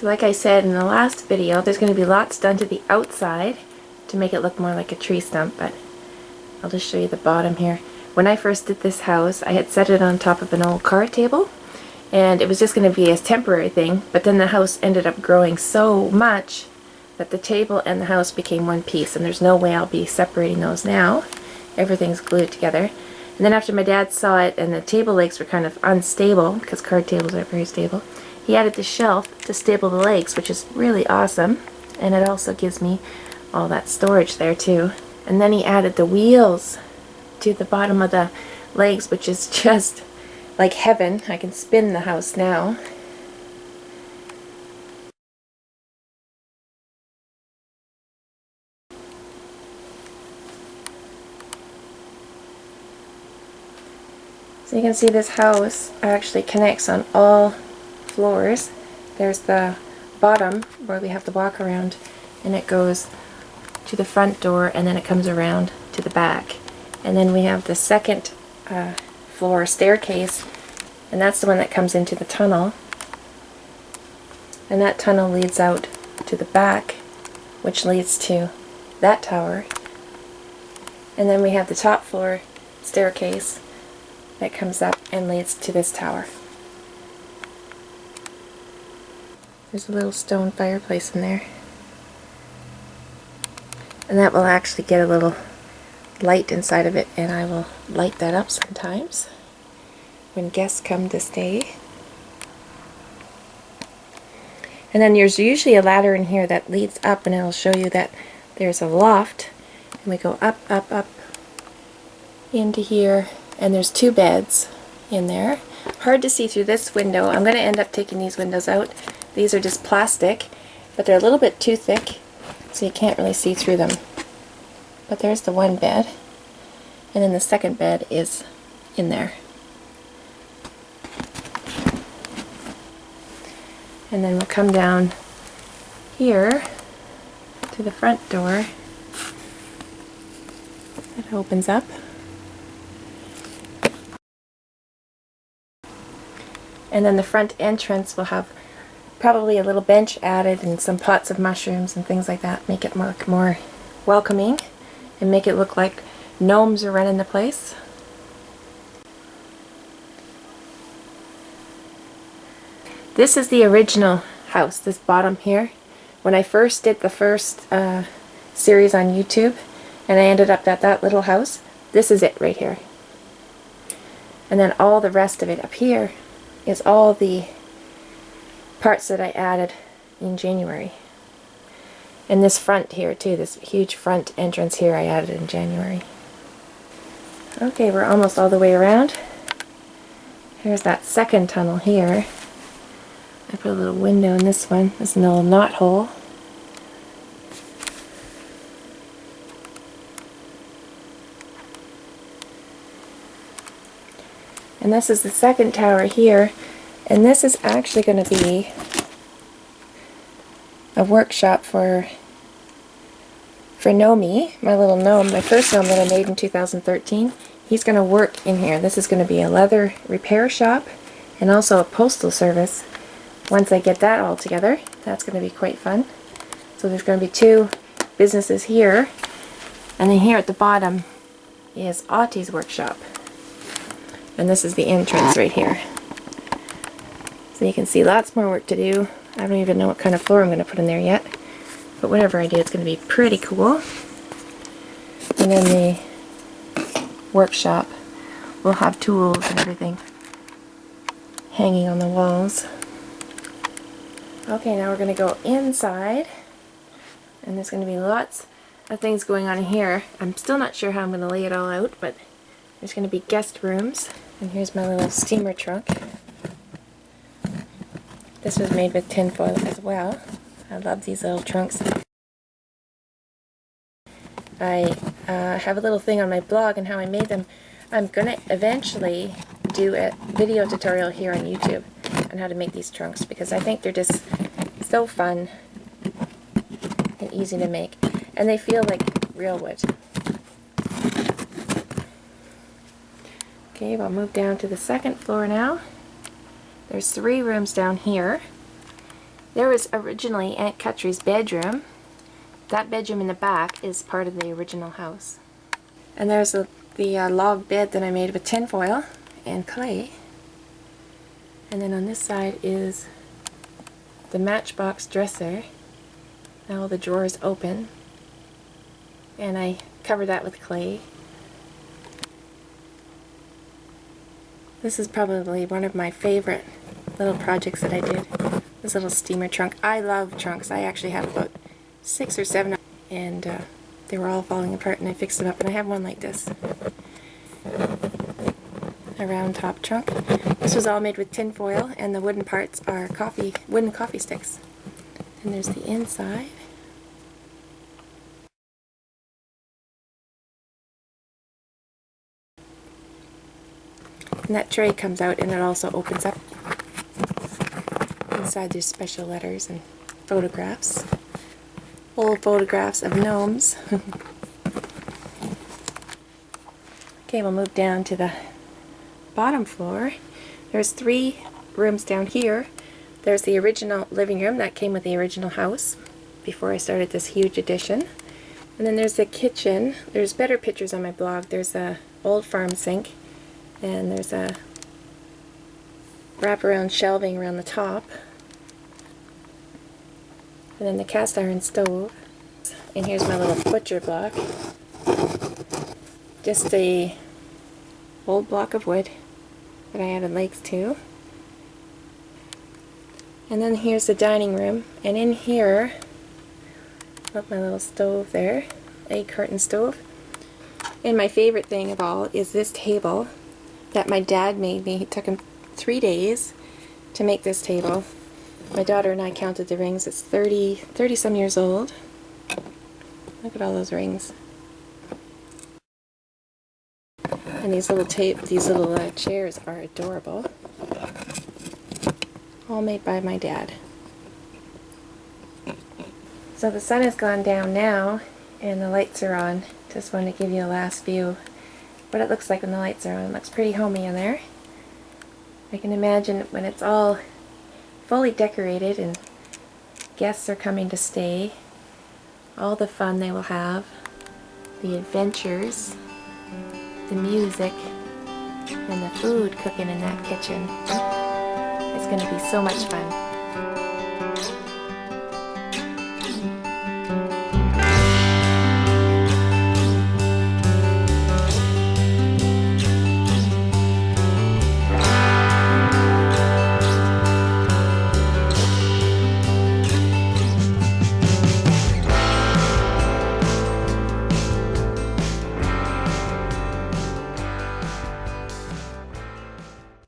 So like I said in the last video, there's going to be lots done to the outside to make it look more like a tree stump, but I'll just show you the bottom here. When I first did this house, I had set it on top of an old card table, and it was just going to be a temporary thing, but then the house ended up growing so much that the table and the house became one piece, and there's no way I'll be separating those now. Everything's glued together. And then after my dad saw it and the table legs were kind of unstable, because card tables aren't very stable, he added the shelf to stable the legs, which is really awesome, and it also gives me all that storage there too. And then he added the wheels to the bottom of the legs, which is just like heaven. I can spin the house now. So you can see this house actually connects on all floors. There's the bottom where we have to walk around, and it goes to the front door, and then it comes around to the back. And then we have the second floor staircase, and that's the one that comes into the tunnel. And that tunnel leads out to the back, which leads to that tower. And then we have the top floor staircase that comes up and leads to this tower. There's a little stone fireplace in there. And that will actually get a little light inside of it, and I will light that up sometimes when guests come to stay. And then there's usually a ladder in here that leads up, and it'll show you that there's a loft, and we go up, up, up into here, and there's 2 beds in there. Hard to see through this window. I'm going to end up taking these windows out. These are just plastic, but they're a little bit too thick, so you can't really see through them. But there's the one bed, and then the second bed is in there. And then we'll come down here to the front door. It opens up. And then the front entrance will have probably a little bench added and some pots of mushrooms and things like that. Make it more welcoming and make it look like gnomes are running the place. This is the original house, this bottom here. When I first did the first series on YouTube and I ended up at that little house, this is it right here. And then all the rest of it up here is all the parts that I added in January. And this front here too, this huge front entrance here, I added in January. Okay, we're almost all the way around. Here's that second tunnel here. I put a little window in this one. There's a little knot hole. And this is the second tower here, and this is actually going to be a workshop for Gnome, my little gnome, my first gnome that I made in 2013. He's going to work in here. This is going to be a leather repair shop and also a postal service. Once I get that all together, that's going to be quite fun. So there's going to be 2 businesses here, and then here at the bottom is Autie's workshop. And this is the entrance right here. So you can see lots more work to do. I don't even know what kind of floor I'm going to put in there yet. But whatever I do, it's going to be pretty cool. And then the workshop will have tools and everything hanging on the walls. Okay, now we're going to go inside. And there's going to be lots of things going on here. I'm still not sure how I'm going to lay it all out, but there's going to be guest rooms. And here's my little steamer trunk. This was made with tinfoil as well. I love these little trunks. I have a little thing on my blog on how I made them. I'm going to eventually do a video tutorial here on YouTube on how to make these trunks, because I think they're just so fun and easy to make. And they feel like real wood. Okay, we'll move down to the second floor now. There's 3 rooms down here. There was originally Aunt Cutry's bedroom. That bedroom in the back is part of the original house. And there's the log bed that I made with tinfoil and clay. And then on this side is the Matchbox Dresser. Now all the drawers open. And I covered that with clay. This is probably one of my favorite little projects that I did. This little steamer trunk. I love trunks. I actually have about 6 or 7, and they were all falling apart, and I fixed them up, and I have one like this. A round top trunk. This was all made with tin foil, and the wooden parts are wooden coffee sticks. And there's the inside. And that tray comes out, and it also opens up. Inside there's special letters and photographs. Old photographs of gnomes. Okay, we'll move down to the bottom floor. There's 3 rooms down here. There's the original living room that came with the original house before I started this huge addition. And then there's the kitchen. There's better pictures on my blog. There's a old farm sink, and there's a wraparound shelving around the top. And then the cast iron stove. And here's my little butcher block. Just a old block of wood that I added legs to. And then here's the dining room. And in here, got my little stove there, egg carton stove. And my favorite thing of all is this table that my dad made me. It took him 3 days to make this table. My daughter and I counted the rings. It's 30 some years old. Look at all those rings. And these little chairs are adorable. All made by my dad. So the sun has gone down now, and the lights are on. Just wanted to give you a last view what it looks like when the lights are on. It looks pretty homey in there. I can imagine when it's all fully decorated and guests are coming to stay, all the fun they will have, the adventures, the music, and the food cooking in that kitchen. It's going to be so much fun.